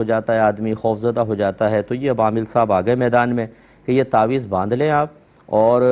ہو جاتا ہے آدمی، خوفزدہ ہو جاتا ہے، تو یہ اب عامل صاحب آ گئے میدان میں کہ یہ تعویذ باندھ لیں آپ، اور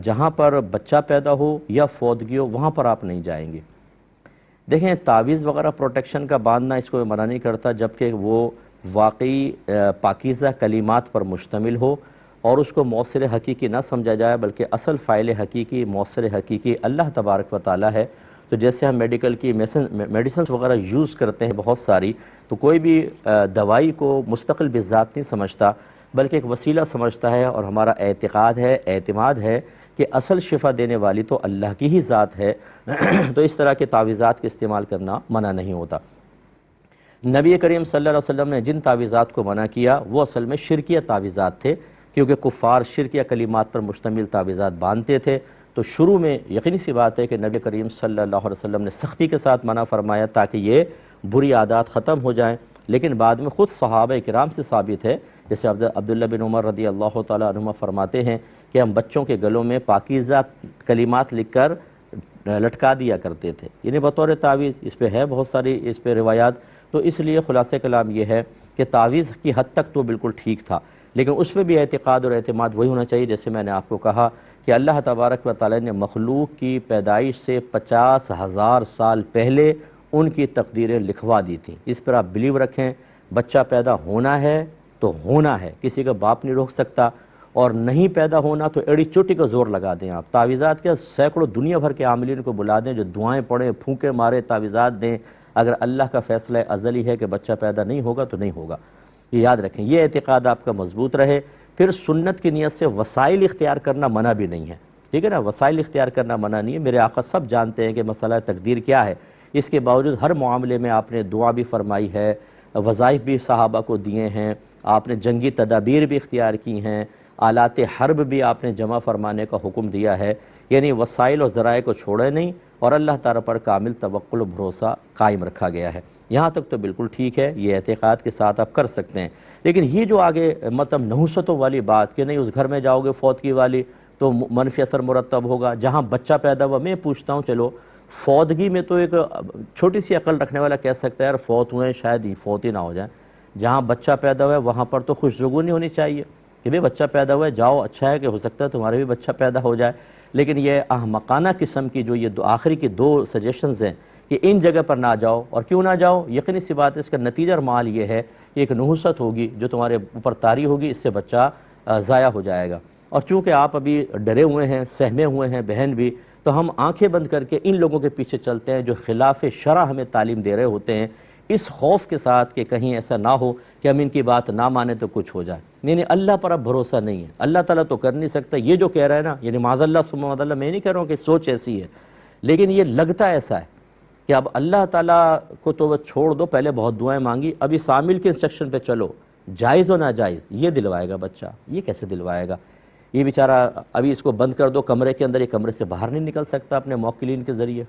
جہاں پر بچہ پیدا ہو یا فوتگی ہو وہاں پر آپ نہیں جائیں گے۔ دیکھیں تعویذ وغیرہ پروٹیکشن کا باندھنا اس کو منع نہیں کرتا جبکہ وہ واقعی پاکیزہ کلمات پر مشتمل ہو اور اس کو مؤثر حقیقی نہ سمجھا جائے، بلکہ اصل فاعل حقیقی مؤثر حقیقی اللہ تبارک و تعالی ہے۔ تو جیسے ہم میڈیکل کی میڈیسنز وغیرہ یوز کرتے ہیں بہت ساری، تو کوئی بھی دوائی کو مستقل بذات نہیں سمجھتا بلکہ ایک وسیلہ سمجھتا ہے، اور ہمارا اعتقاد ہے، اعتماد ہے کہ اصل شفا دینے والی تو اللہ کی ہی ذات ہے۔ تو اس طرح کے تعویذات کے استعمال کرنا منع نہیں ہوتا۔ نبی کریم صلی اللہ علیہ وسلم نے جن تعویذات کو منع کیا وہ اصل میں شرکیہ تعویذات تھے، کیونکہ کفار شرکیہ کلمات پر مشتمل تعویذات باندھتے تھے۔ تو شروع میں یقینی سی بات ہے کہ نبی کریم صلی اللہ علیہ وسلم نے سختی کے ساتھ منع فرمایا تاکہ یہ بری عادات ختم ہو جائیں، لیکن بعد میں خود صحابہ کرام سے ثابت ہے، جیسے عبداللہ بن عمر رضی اللہ تعالیٰ عنہما فرماتے ہیں کہ ہم بچوں کے گلوں میں پاکیزہ کلمات لکھ کر لٹکا دیا کرتے تھے، یعنی بطور تعویذ۔ اس پہ ہے بہت ساری اس پہ روایات، تو اس لیے خلاصہ کلام یہ ہے کہ تعویذ کی حد تک تو بالکل ٹھیک تھا، لیکن اس پہ بھی اعتقاد اور اعتماد وہی ہونا چاہیے جیسے میں نے آپ کو کہا کہ اللہ تبارک و تعالی نے مخلوق کی پیدائش سے 50,000 سال پہلے ان کی تقدیریں لکھوا دی تھیں۔ اس پر آپ بلیو رکھیں، بچہ پیدا ہونا ہے تو ہونا ہے، کسی کا باپ نہیں روک سکتا، اور نہیں پیدا ہونا تو ایڑی چوٹی کا زور لگا دیں آپ۔ تعویذات کے سینکڑوں دنیا بھر کے عاملین کو بلا دیں جو دعائیں پڑھیں، پھونکے مارے، تعویذات دیں، اگر اللہ کا فیصلہ ازلی ہے کہ بچہ پیدا نہیں ہوگا تو نہیں ہوگا۔ یہ یاد رکھیں، یہ اعتقاد آپ کا مضبوط رہے۔ پھر سنت کی نیت سے وسائل اختیار کرنا منع بھی نہیں ہے، ٹھیک ہے نا، وسائل اختیار کرنا منع نہیں ہے۔ میرے آقا سب جانتے ہیں کہ مسئلہ تقدیر کیا ہے، اس کے باوجود ہر معاملے میں آپ نے دعا بھی فرمائی ہے، وظائف بھی صحابہ کو دیے ہیں، آپ نے جنگی تدابیر بھی اختیار کی ہیں، آلات حرب بھی آپ نے جمع فرمانے کا حکم دیا ہے، یعنی وسائل اور ذرائع کو چھوڑے نہیں، اور اللہ تعالیٰ پر کامل توکل و بھروسہ قائم رکھا گیا ہے۔ یہاں تک تو بالکل ٹھیک ہے، یہ اعتقاد کے ساتھ آپ کر سکتے ہیں۔ لیکن یہ جو آگے مطلب نحوستوں والی بات کہ نہیں اس گھر میں جاؤ گے فوتگی والی تو منفی اثر مرتب ہوگا، جہاں بچہ پیدا ہوا، میں پوچھتا ہوں چلو فوتگی میں تو ایک چھوٹی سی عقل رکھنے والا کہہ سکتا ہے یار فوت ہوئے شاید ہی فوت ہی نہ ہو جائیں، جہاں بچہ پیدا ہوا ہے وہاں پر تو خوشگوانی ہونی چاہیے کہ بھئی بچہ پیدا ہوا ہے، جاؤ، اچھا ہے کہ ہو سکتا ہے تمہارے بھی بچہ پیدا ہو جائے۔ لیکن یہ احمقانہ قسم کی جو یہ آخری کی دو سجیشنز ہیں کہ ان جگہ پر نہ جاؤ، اور کیوں نہ جاؤ، یقینی سی بات ہے اس کا نتیجہ اور مال یہ ہے کہ ایک نحوست ہوگی جو تمہارے اوپر طاری ہوگی، اس سے بچہ ضائع ہو جائے گا۔ اور چونکہ آپ ابھی ڈرے ہوئے ہیں، سہمے ہوئے ہیں بہن بھی، تو ہم آنکھیں بند کر کے ان لوگوں کے پیچھے چلتے ہیں جو خلاف شرع ہمیں تعلیم دے رہے ہوتے ہیں، اس خوف کے ساتھ کہ کہیں ایسا نہ ہو کہ ہم ان کی بات نہ مانیں تو کچھ ہو جائے۔ نہیں، اللہ پر اب بھروسہ نہیں ہے، اللہ تعالیٰ تو کر نہیں سکتا۔ یہ جو کہہ رہا ہے نا، یعنی معاذ اللہ ثم معاذ اللہ، میں نہیں کہہ رہا ہوں کہ سوچ ایسی ہے، لیکن یہ لگتا ایسا ہے کہ اب اللہ تعالیٰ کو تو وہ چھوڑ دو، پہلے بہت دعائیں مانگی، اب اس عامل کے انسٹرکشن پہ چلو، جائز و ناجائز یہ دلوائے گا بچہ، یہ کیسے دلوائے گا؟ یہ بیچارہ ابھی اس کو بند کر دو کمرے کے اندر، یہ کمرے سے باہر نہیں نکل سکتا اپنے موکلین کے ذریعے،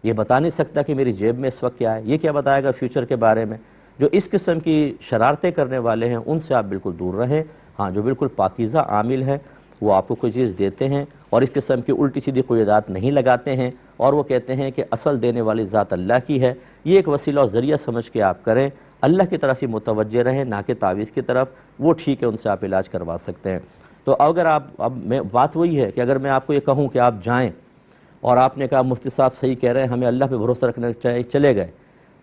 یہ بتا نہیں سکتا کہ میری جیب میں اس وقت کیا ہے، یہ کیا بتائے گا فیوچر کے بارے میں؟ جو اس قسم کی شرارتیں کرنے والے ہیں ان سے آپ بالکل دور رہیں۔ ہاں، جو بالکل پاکیزہ عامل ہیں وہ آپ کو کوئی چیز دیتے ہیں اور اس قسم کی الٹی سیدھی قیودات نہیں لگاتے ہیں، اور وہ کہتے ہیں کہ اصل دینے والی ذات اللہ کی ہے، یہ ایک وسیلہ اور ذریعہ سمجھ کے آپ کریں، اللہ کی طرف ہی متوجہ رہیں نہ کہ تعویذ کی طرف، وہ ٹھیک ہے، ان سے آپ علاج کروا سکتے ہیں۔ تو اگر اب میں بات وہی ہے کہ اگر میں آپ کو یہ کہوں کہ آپ جائیں اور آپ نے کہا مفتی صاحب صحیح کہہ رہے ہیں، ہمیں اللہ پہ بھروسہ رکھنا چاہیے، چلے گئے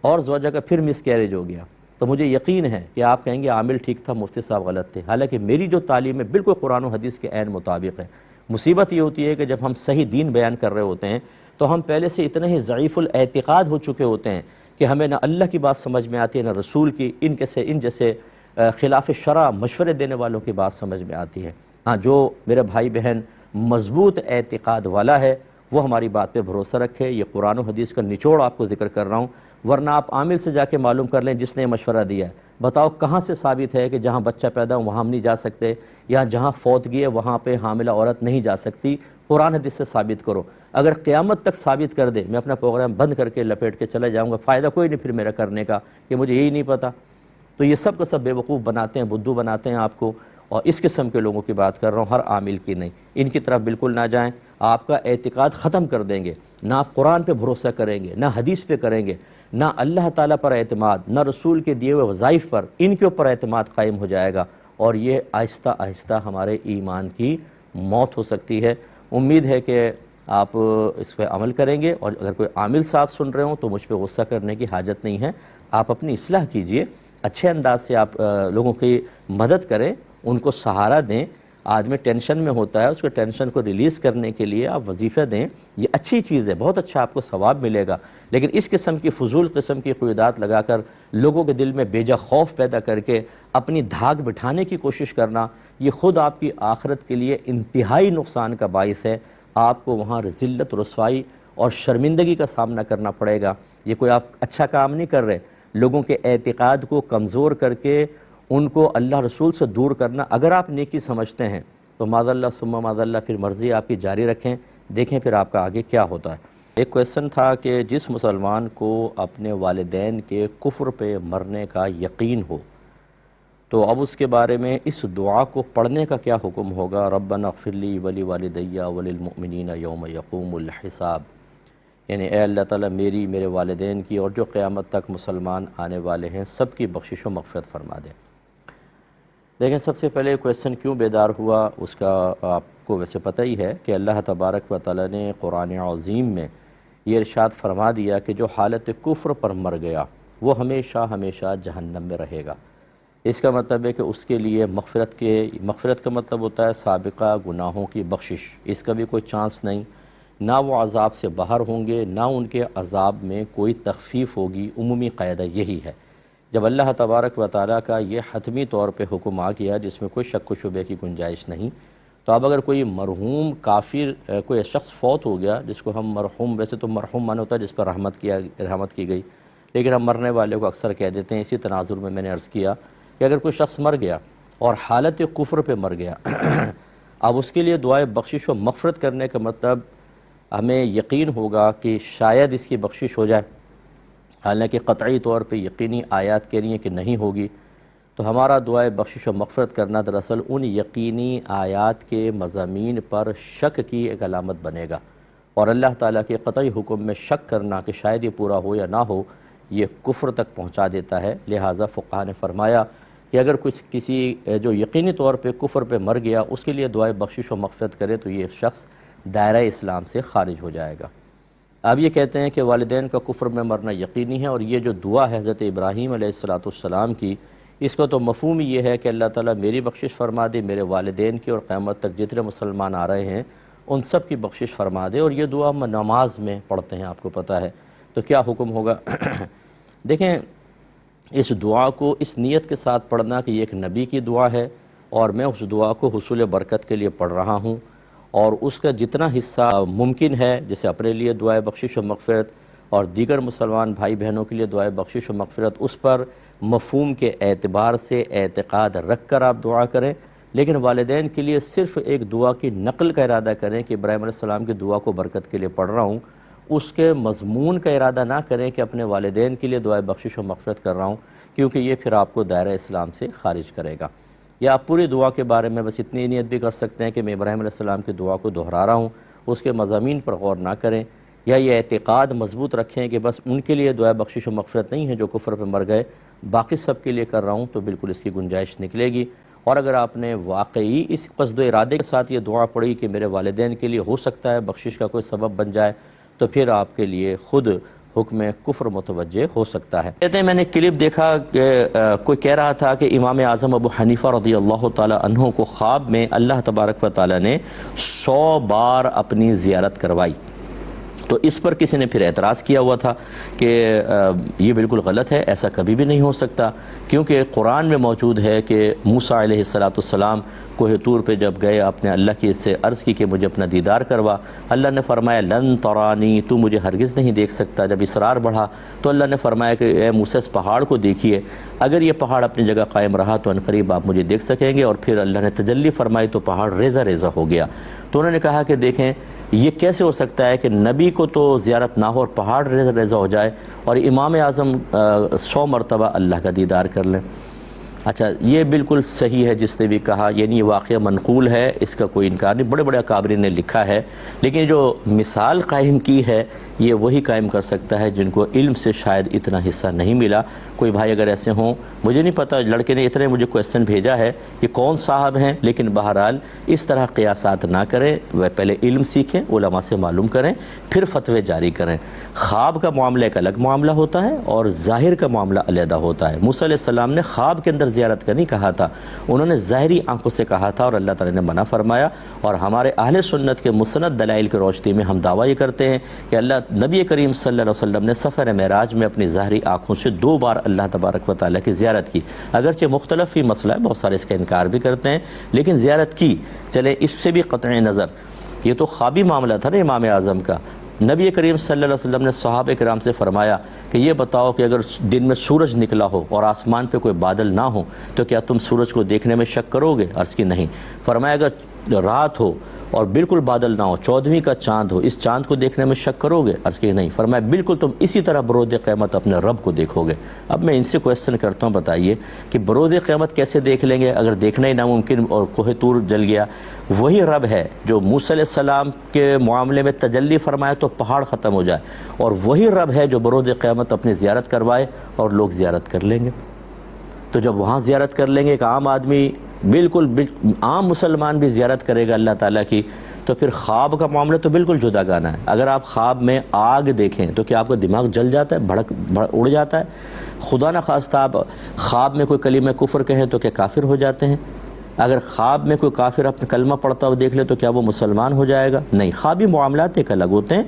اور زوجہ کا پھر مس کیریج ہو گیا، تو مجھے یقین ہے کہ آپ کہیں گے عامل ٹھیک تھا، مفتی صاحب غلط تھے، حالانکہ میری جو تعلیم ہے بالکل قرآن و حدیث کے عین مطابق ہے۔ مصیبت یہ ہوتی ہے کہ جب ہم صحیح دین بیان کر رہے ہوتے ہیں تو ہم پہلے سے اتنے ہی ضعیف الاعتقاد ہو چکے ہوتے ہیں کہ ہمیں نہ اللہ کی بات سمجھ میں آتی ہے نہ رسول کی، ان جیسے خلاف شرع مشورے دینے والوں کی بات سمجھ میں آتی ہے۔ ہاں، جو میرے بھائی بہن مضبوط اعتقاد والا ہے وہ ہماری بات پہ بھروسہ رکھے، یہ قرآن و حدیث کا نچوڑ آپ کو ذکر کر رہا ہوں، ورنہ آپ عامل سے جا کے معلوم کر لیں جس نے مشورہ دیا ہے، بتاؤ کہاں سے ثابت ہے کہ جہاں بچہ پیدا ہو وہاں ہم نہیں جا سکتے، یا جہاں فوتگی ہے وہاں پہ حاملہ عورت نہیں جا سکتی؟ قرآن حدیث سے ثابت کرو۔ اگر قیامت تک ثابت کر دے، میں اپنا پروگرام بند کر کے لپیٹ کے چلے جاؤں گا، فائدہ کوئی نہیں پھر میرا کرنے کا کہ مجھے یہی نہیں پتہ۔ تو یہ سب کا سب بے وقوف بناتے ہیں، بدھو بناتے ہیں آپ کو، اور اس قسم کے لوگوں کی بات کر رہا ہوں، ہر عامل کی نہیں، ان کی طرف بالکل نہ جائیں، آپ کا اعتقاد ختم کر دیں گے، نہ آپ قرآن پہ بھروسہ کریں گے، نہ حدیث پہ کریں گے، نہ اللہ تعالیٰ پر اعتماد، نہ رسول کے دیے ہوئے وظائف پر، ان کے اوپر اعتماد قائم ہو جائے گا، اور یہ آہستہ آہستہ ہمارے ایمان کی موت ہو سکتی ہے۔ امید ہے کہ آپ اس پہ عمل کریں گے، اور اگر کوئی عامل صاحب سن رہے ہوں تو مجھ پہ غصہ کرنے کی حاجت نہیں ہے، آپ اپنی اصلاح کیجئے، اچھے انداز سے آپ لوگوں کی مدد کریں، ان کو سہارا دیں۔ آدمی ٹینشن میں ہوتا ہے، اس کو ٹینشن کو ریلیز کرنے کے لیے آپ وظیفہ دیں، یہ اچھی چیز ہے، بہت اچھا آپ کو ثواب ملے گا۔ لیکن اس قسم کی فضول قسم کی قیودات لگا کر لوگوں کے دل میں بیجا خوف پیدا کر کے اپنی دھاک بٹھانے کی کوشش کرنا، یہ خود آپ کی آخرت کے لیے انتہائی نقصان کا باعث ہے۔ آپ کو وہاں ذلت، رسوائی اور شرمندگی کا سامنا کرنا پڑے گا۔ یہ کوئی آپ اچھا کام نہیں کر رہے۔ لوگوں کے اعتقاد کو کمزور کر کے ان کو اللہ رسول سے دور کرنا، اگر آپ نیکی سمجھتے ہیں تو معاذ اللہ ثم معاذ اللہ پھر مرضی آپ کی جاری رکھیں، دیکھیں پھر آپ کا آگے کیا ہوتا ہے۔ ایک کویسچن تھا کہ جس مسلمان کو اپنے والدین کے کفر پہ مرنے کا یقین ہو تو اب اس کے بارے میں اس دعا کو پڑھنے کا کیا حکم ہوگا؟ ربنا اغفر لی ولی والدی وللمؤمنین یوم یقوم الحساب، یعنی اے اللہ تعالیٰ میری، میرے والدین کی اور جو قیامت تک مسلمان آنے والے ہیں سب کی بخشش و مغفرت فرما دے۔ دیکھیں، سب سے پہلے کویسچن کیوں بیدار ہوا اس کا آپ کو ویسے پتہ ہی ہے کہ اللہ تبارک و تعالیٰ نے قرآن عظیم میں یہ ارشاد فرما دیا کہ جو حالت کفر پر مر گیا وہ ہمیشہ ہمیشہ جہنم میں رہے گا۔ اس کا مطلب ہے کہ اس کے لیے مغفرت کا مطلب ہوتا ہے سابقہ گناہوں کی بخشش، اس کا بھی کوئی چانس نہیں، نہ وہ عذاب سے باہر ہوں گے، نہ ان کے عذاب میں کوئی تخفیف ہوگی۔ عمومی قاعدہ یہی ہے۔ جب اللہ تبارک و تعالیٰ کا یہ حتمی طور پہ حکم آ گیا جس میں کوئی شک و شبے کی گنجائش نہیں، تو اب اگر کوئی مرحوم کافر کوئی شخص فوت ہو گیا، جس کو ہم مرحوم، ویسے تو مرحوم مانا ہوتا ہے جس پر رحمت کی گئی، لیکن ہم مرنے والے کو اکثر کہہ دیتے ہیں۔ اسی تناظر میں نے عرض کیا کہ اگر کوئی شخص مر گیا اور حالت کفر پہ مر گیا، اب اس کے لیے دعائے بخشش و مغفرت کرنے کا مطلب ہمیں یقین ہوگا کہ شاید اس کی بخشش ہو جائے، حالانکہ قطعی طور پہ یقینی آیات کہہ رہی ہیں کہ نہیں ہوگی، تو ہمارا دعائے بخشش و مغفرت کرنا دراصل ان یقینی آیات کے مضامین پر شک کی ایک علامت بنے گا، اور اللہ تعالیٰ کے قطعی حکم میں شک کرنا کہ شاید یہ پورا ہو یا نہ ہو، یہ کفر تک پہنچا دیتا ہے۔ لہٰذا فقہاء نے فرمایا کہ اگر کسی جو یقینی طور پہ کفر پہ مر گیا اس کے لیے دعائے بخشش و مغفرت کرے تو یہ شخص دائرہ اسلام سے خارج ہو جائے گا۔ اب یہ کہتے ہیں کہ والدین کا کفر میں مرنا یقینی ہے، اور یہ جو دعا ہے حضرت ابراہیم علیہ السلام کی، اس کا تو مفہوم یہ ہے کہ اللہ تعالیٰ میری بخشش فرما دے، میرے والدین کی اور قیامت تک جتنے مسلمان آ رہے ہیں ان سب کی بخشش فرما دے۔ اور یہ دعا ہم نماز میں پڑھتے ہیں، آپ کو پتہ ہے، تو کیا حکم ہوگا؟ دیکھیں، اس دعا کو اس نیت کے ساتھ پڑھنا کہ یہ ایک نبی کی دعا ہے اور میں اس دعا کو حصول برکت کے لیے پڑھ رہا ہوں، اور اس کا جتنا حصہ ممکن ہے، جیسے اپنے لیے دعائے بخشش و مغفرت اور دیگر مسلمان بھائی بہنوں کے لیے دعائے بخشش و مغفرت، اس پر مفہوم کے اعتبار سے اعتقاد رکھ کر آپ دعا کریں۔ لیکن والدین کے لیے صرف ایک دعا کی نقل کا ارادہ کریں کہ ابراہیم علیہ السلام کی دعا کو برکت کے لیے پڑھ رہا ہوں، اس کے مضمون کا ارادہ نہ کریں کہ اپنے والدین کے لیے دعائے بخشش و مغفرت کر رہا ہوں، کیونکہ یہ پھر آپ کو دائرہ اسلام سے خارج کرے گا۔ یا آپ پوری دعا کے بارے میں بس اتنی نیت بھی کر سکتے ہیں کہ میں ابراہیم علیہ السلام کی دعا کو دہرا رہا ہوں، اس کے مضامین پر غور نہ کریں، یا یہ اعتقاد مضبوط رکھیں کہ بس ان کے لیے دعائے بخشش و مغفرت نہیں ہے جو کفر پہ مر گئے، باقی سب کے لیے کر رہا ہوں، تو بالکل اس کی گنجائش نکلے گی۔ اور اگر آپ نے واقعی اس قصد و ارادے کے ساتھ یہ دعا پڑھی کہ میرے والدین کے لیے ہو سکتا ہے بخشش کا کوئی سبب بن جائے، تو پھر آپ کے لیے خود حکم کفر متوجہ ہو سکتا ہے۔ کہتے ہیں میں نے کلپ دیکھا کہ کوئی کہہ رہا تھا کہ امام اعظم ابو حنیفہ رضی اللہ تعالی عنہ کو خواب میں اللہ تبارک و تعالی نے 100 بار اپنی زیارت کروائی، تو اس پر کسی نے پھر اعتراض کیا ہوا تھا کہ یہ بالکل غلط ہے، ایسا کبھی بھی نہیں ہو سکتا، کیونکہ قرآن میں موجود ہے کہ موسیٰ علیہ السلام کوہ طور پہ جب گئے، اپنے اللہ کی سے عرض کی کہ مجھے اپنا دیدار کروا، اللہ نے فرمایا لن ترانی، تو مجھے ہرگز نہیں دیکھ سکتا۔ جب اصرار بڑھا تو اللہ نے فرمایا کہ اے موسیٰ اس پہاڑ کو دیکھیے، اگر یہ پہاڑ اپنی جگہ قائم رہا تو عنقریب آپ مجھے دیکھ سکیں گے، اور پھر اللہ نے تجلی فرمائی تو پہاڑ ریزہ ریزہ ہو گیا۔ تو انہوں نے کہا کہ دیکھیں یہ کیسے ہو سکتا ہے کہ نبی کو تو زیارت نہ ہو اور پہاڑ ریزہ ریزہ ہو جائے، اور امام اعظم 100 مرتبہ اللہ کا دیدار کر لیں۔ اچھا، یہ بالکل صحیح ہے جس نے بھی کہا، یعنی یہ واقعہ منقول ہے، اس کا کوئی انکار نہیں، بڑے بڑے اکابرین نے لکھا ہے، لیکن جو مثال قائم کی ہے یہ وہی قائم کر سکتا ہے جن کو علم سے شاید اتنا حصہ نہیں ملا۔ کوئی بھائی اگر ایسے ہوں، مجھے نہیں پتہ، لڑکے نے اتنے مجھے کویسچن بھیجا ہے یہ کون صاحب ہیں، لیکن بہرحال اس طرح قیاسات نہ کریں، وہ پہلے علم سیکھیں، علماء سے معلوم کریں، پھر فتوے جاری کریں۔ خواب کا معاملہ ایک الگ معاملہ ہوتا ہے اور ظاہر کا معاملہ علیحدہ ہوتا ہے۔ موسیٰ علیہ السلام نے خواب کے اندر زیارت کا نہیں کہا تھا، انہوں نے ظاہری آنکھوں سے کہا تھا اور اللہ تعالی نے منع فرمایا۔ اور ہمارے اہل سنت کے مسند دلائل کی روشنی میں ہم دعویٰ یہ کرتے ہیں کہ نبی کریم صلی اللہ علیہ وسلم نے سفر معراج میں اپنی ظاہری آنکھوں سے 2 بار اللہ تبارک و تعالیٰ کی زیارت کی۔ اگرچہ مختلف ہی مسئلہ ہے، بہت سارے اس کا انکار بھی کرتے ہیں، لیکن زیارت کی۔ چلے اس سے بھی قطع نظر، یہ تو خوابی معاملہ تھا نا امام اعظم کا۔ نبی کریم صلی اللہ علیہ وسلم نے صحابہ کرام سے فرمایا کہ یہ بتاؤ کہ اگر دن میں سورج نکلا ہو اور آسمان پہ کوئی بادل نہ ہو تو کیا تم سورج کو دیکھنے میں شک کرو گے؟ عرض کی نہیں۔ فرمایا اگر رات ہو اور بالکل بادل نہ ہو، 14ویں کا چاند ہو، اس چاند کو دیکھنے میں شک کرو گے؟ عرض کی نہیں۔ فرمایا بالکل تم اسی طرح برود قیامت اپنے رب کو دیکھو گے۔ اب میں ان سے کویسچن کرتا ہوں، بتائیے کہ برود قیامت کیسے دیکھ لیں گے اگر دیکھنا ہی ناممکن اور کوہ طور جل گیا؟ وہی رب ہے جو موسیٰ علیہ السلام کے معاملے میں تجلی فرمائے تو پہاڑ ختم ہو جائے، اور وہی رب ہے جو برود قیامت اپنی زیارت کروائے اور لوگ زیارت کر لیں گے۔ تو جب وہاں زیارت کر لیں گے، ایک عام آدمی بالکل عام مسلمان بھی زیارت کرے گا اللہ تعالیٰ کی، تو پھر خواب کا معاملہ تو بالکل جدا گانا ہے۔ اگر آپ خواب میں آگ دیکھیں تو کیا آپ کا دماغ جل جاتا ہے، اڑ جاتا ہے؟ خدا نخواستہ آپ خواب میں کوئی کلمہ کفر کہیں تو کیا کافر ہو جاتے ہیں؟ اگر خواب میں کوئی کافر اپنا کلمہ پڑھتا ہوا دیکھ لے تو کیا وہ مسلمان ہو جائے گا؟ نہیں۔ خوابی معاملات ایک الگ ہوتے ہیں،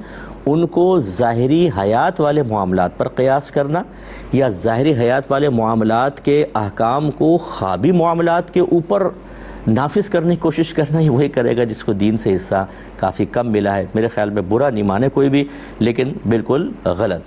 ان کو ظاہری حیات والے معاملات پر قیاس کرنا یا ظاہری حیات والے معاملات کے احکام کو خوابی معاملات کے اوپر نافذ کرنے کی کوشش کرنا ہی وہی کرے گا جس کو دین سے حصہ کافی کم ملا ہے۔ میرے خیال میں برا نہیں مانے کوئی بھی، لیکن بالکل غلط۔